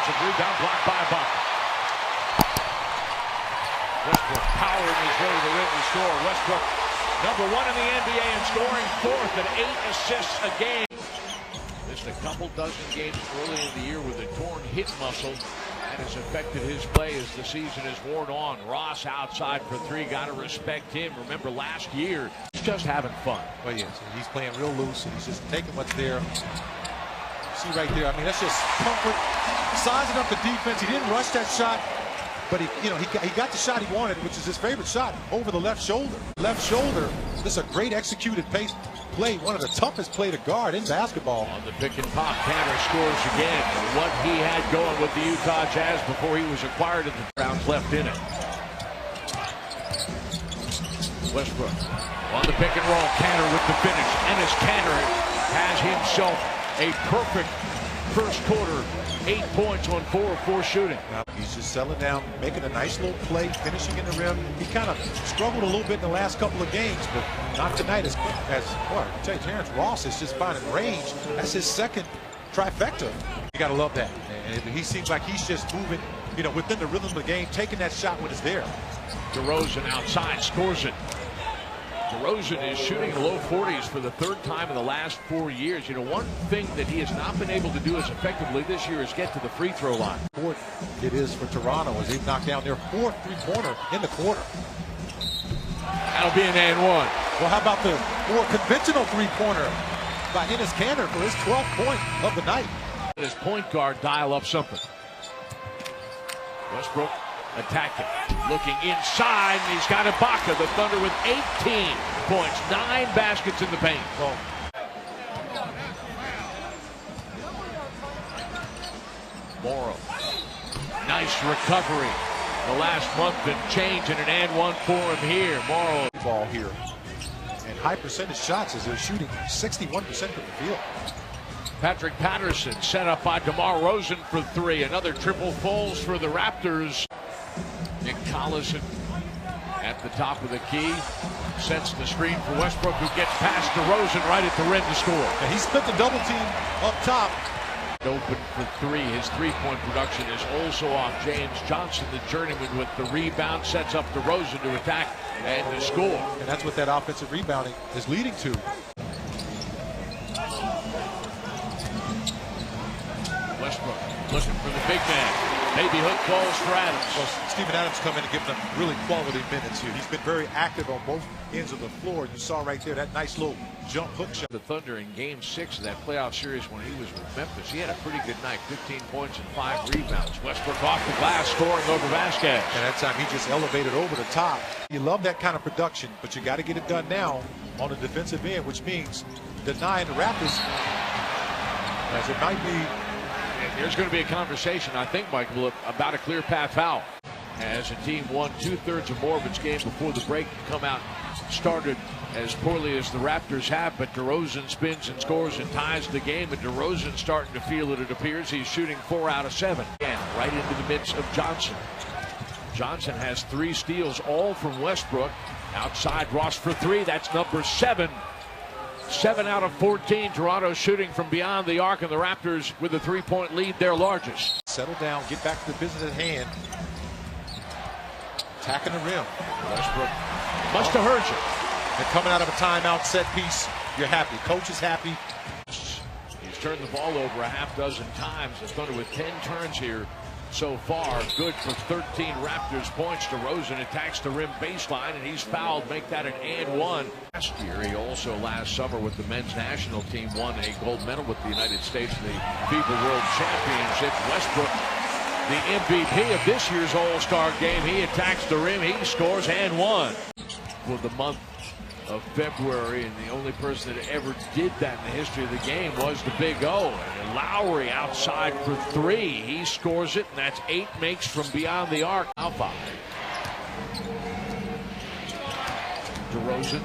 offensive rebound blocked by Buck. Westbrook powering his way to the rim to score. Westbrook, #1 in the NBA and scoring 4th at 8 assists a game. Missed a couple dozen games early in the year with a torn hip muscle. That has affected his play as the season has worn on. Ross outside for 3. Got to respect him. Remember last year, he's just having fun. Well, yes, he's playing real loose and he's just taking what's there. See right there, I mean, that's just comfort. Sizing up the defense. He didn't rush that shot, but he got the shot he wanted, which is his favorite shot, over the left shoulder. Left shoulder. This is a great executed play, one of the toughest play to guard in basketball. On the pick and pop, Tanner scores again. What he had going with the Utah Jazz before he was acquired at the rounds left in it. Westbrook on the pick and roll. Tanner with the finish. Enes Kanter has himself a perfect first quarter. 8 points on 4 of 4 shooting. Now, he's just settling down, making a nice little play, finishing in the rim. He kind of struggled a little bit in the last couple of games, but not tonight. As well, I tell you, Terrence Ross is just finding range. That's his second trifecta. You got to love that. And he seems like he's just moving, within the rhythm of the game, taking that shot when it's there. DeRozan outside scores it. DeRozan is shooting low 40s for the 3rd time in the last 4 years. One thing that he has not been able to do as effectively this year is get to the free throw line. Fourth it is for Toronto as they've knocked down their 4th three-pointer in the quarter. That'll be an and one. Well, how about the more conventional three-pointer by Enes Kanter for his 12th point of the night? His point guard dial up something. Westbrook attacking, looking inside, and he's got Ibaka, the Thunder, with 18 points, 9 baskets in the paint. Well, Morrow, nice recovery. The last month and change in an and one for him here. Morrow. Ball here. And high percentage shots as they're shooting 61% from the field. Patrick Patterson set up by DeMar DeRozan for 3. Another triple falls for the Raptors. Nick Collison at the top of the key. Sets the screen for Westbrook, who gets past DeRozan right at the rim to score. And he split the double team up top. Open for 3. His 3-point production is also off. James Johnson, the journeyman, with the rebound, sets up DeRozan to attack and to score. And that's what that offensive rebounding is leading to. Westbrook looking for the big man. Maybe hook calls for Adams. Well, Steven Adams come in and give them really quality minutes here. He's been very active on both ends of the floor. You saw right there that nice little jump hook shot. The Thunder in Game 6 of that playoff series when he was with Memphis, he had a pretty good night. 15 points and 5 rebounds. Westbrook off the glass, scoring over Vasquez. And that time he just elevated over the top. You love that kind of production, but you got to get it done now on the defensive end, which means denying the Raptors, as it might be. There's going to be a conversation, I think, Michael, about a clear path foul. As a team won 2/3 or more of its game before the break, come out started as poorly as the Raptors have, but DeRozan spins and scores and ties the game, and DeRozan starting to feel it appears. He's shooting 4 out of 7. And right into the midst of Johnson. Johnson has 3 steals, all from Westbrook. Outside Ross for 3. That's number 7. 7 out of 14. Toronto shooting from beyond the arc, and the Raptors with a 3-point lead, their largest. Settle down, get back to the business at hand. Attacking the rim. Westbrook must have hurt you. And coming out of a timeout set piece, you're happy. Coach is happy. He's turned the ball over a half dozen times. The Thunder with 10 turns here so far. Good for 13 Raptors points. DeRozan attacks the rim baseline, and he's fouled. Make that an and one. Last year, he also last summer with the men's national team won a gold medal with the United States in the FIBA World Championship. Westbrook, the MVP of this year's All-Star game. He attacks the rim. He scores and one. For the month of February, and the only person that ever did that in the history of the game was the Big O. And Lowry outside for 3. He scores it, and that's 8 makes from beyond the arc. Alpha. DeRozan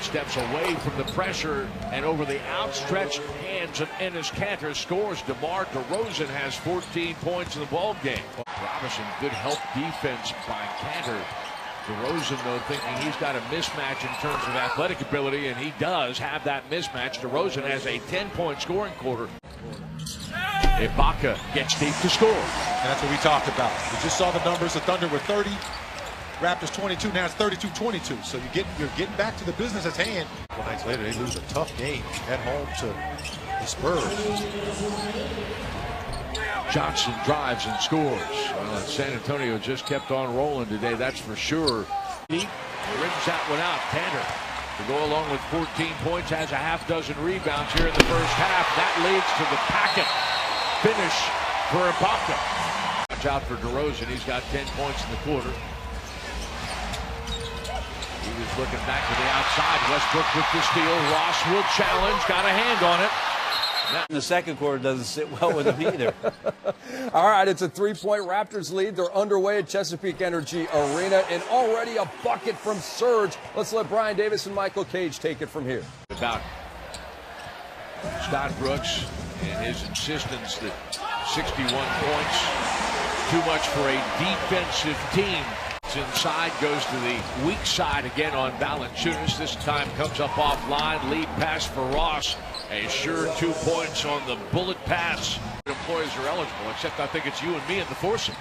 steps away from the pressure, and over the outstretched hands of Enes Kanter scores. DeMar DeRozan has 14 points in the ball game. Robinson, good help defense by Kanter. DeRozan, though, thinking he's got a mismatch in terms of athletic ability, and he does have that mismatch. DeRozan has a 10-point scoring quarter. Ibaka gets deep to score. And that's what we talked about. We just saw the numbers. The Thunder were 30, Raptors 22. Now it's 32-22. So you're getting back to the business at hand. A couple nights later, they lose a tough game at home to the Spurs. Johnson drives and scores. San Antonio just kept on rolling today, that's for sure. He rims that one out. Tanner to go along with 14 points, has a half dozen rebounds here in the first half. That leads to the packet finish for Ibaka. Watch out for DeRozan. He's got 10 points in the quarter. He was looking back to the outside. Westbrook with the steal. Ross will challenge. Got a hand on it. In the second quarter doesn't sit well with him either. All right, it's a 3-point Raptors lead. They're underway at Chesapeake Energy Arena, and already a bucket from Serge. Let's let Brian Davis and Michael Cage take it from here. About Scott Brooks and his insistence that 61 points, too much for a defensive team. Inside, goes to the weak side again on Valanciunas. This time comes up offline. Lead pass for Ross. A sure 2 points on the bullet pass. Employees are eligible, except I think it's you and me in the foursome.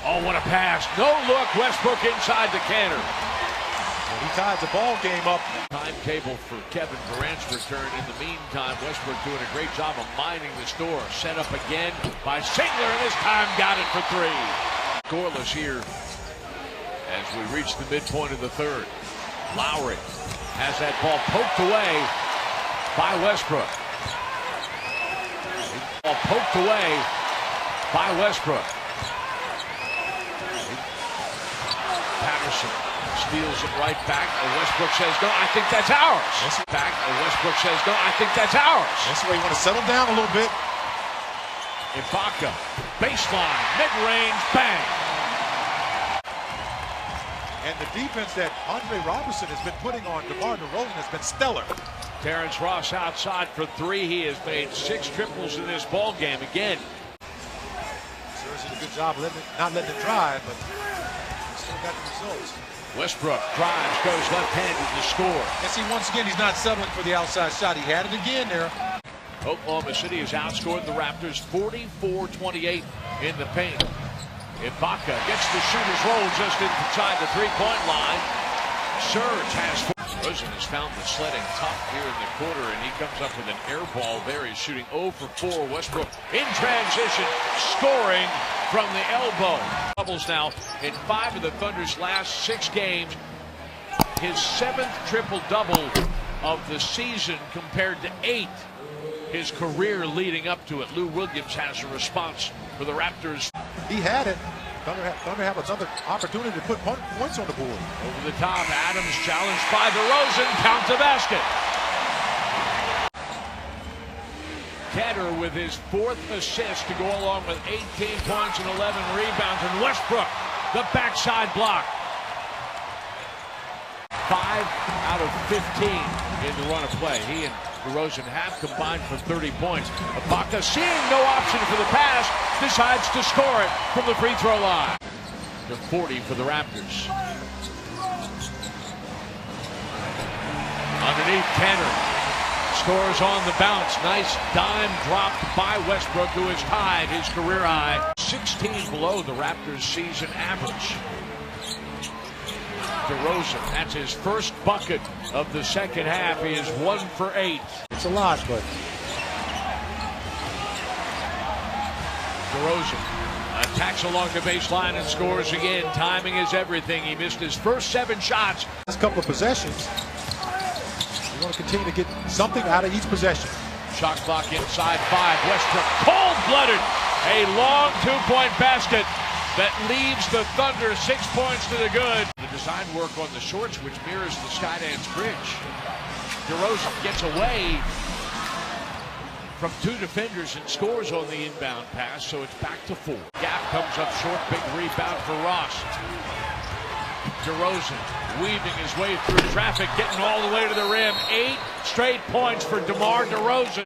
Oh, what a pass. No look. Westbrook inside the canter. Well, he ties the ball game up. Timetable for Kevin Durant's return. In the meantime, Westbrook doing a great job of minding the store. Set up again by Singler, and this time got it for three. Scoreless here as we reach the midpoint of the third. Lowry has that ball poked away by Westbrook. Ball poked away by Westbrook. Patterson steals it right back. And Westbrook says, no, I think that's ours. Back, and Westbrook says, no, I think that's ours. That's where you want to settle down a little bit. Ibaka, baseline, mid-range, bang. And the defense that Andre Robertson has been putting on DeMar DeRozan has been stellar. Terrence Ross outside for three. He has made 6 triples in this ball game again. Serge did a good job not letting it drive, but still got the results. Westbrook drives, goes left-handed to score. And see, once again, he's not settling for the outside shot. He had it again there. Oklahoma City has outscored the Raptors 44-28 in the paint. Ibaka gets the shooter's roll just inside the three-point line. Serge has DeRozan has found the sledding tough here in the quarter, and he comes up with an air ball there. He's shooting 0 for 4. Westbrook in transition, scoring from the elbow. Doubles now in 5 of the Thunder's last 6 games. His 7th triple-double of the season compared to 8 his career leading up to it. Lou Williams has a response for the Raptors. He had it. Thunder have another opportunity to put points on the board. Over the top, Adams challenged by DeRozan, count the basket. Ketter with his 4th assist to go along with 18 points and 11 rebounds. And Westbrook, the backside block. 5 out of 15 in the run of play. He and DeRozan have combined for 30 points. Ibaka, seeing no option for the pass, decides to score it from the free throw line. To 40 for the Raptors. Underneath, Tanner scores on the bounce. Nice dime dropped by Westbrook, who has tied his career high. 16 below the Raptors' season average. DeRozan, that's his first bucket of the second half. He is 1 for 8. It's a lot, but DeRozan attacks along the baseline and scores again. Timing is everything. He missed his first 7 shots. Last couple of possessions, you want to continue to get something out of each possession. Shot clock inside 5. Westbrook, cold-blooded. A long 2-point basket that leaves the Thunder 6 points to the good. The design work on the shorts, which mirrors the Skydance Bridge. DeRozan gets away from 2 defenders and scores on the inbound pass, so it's back to 4. Gap comes up short, big rebound for Ross. DeRozan weaving his way through traffic, getting all the way to the rim. 8 straight points for DeMar DeRozan.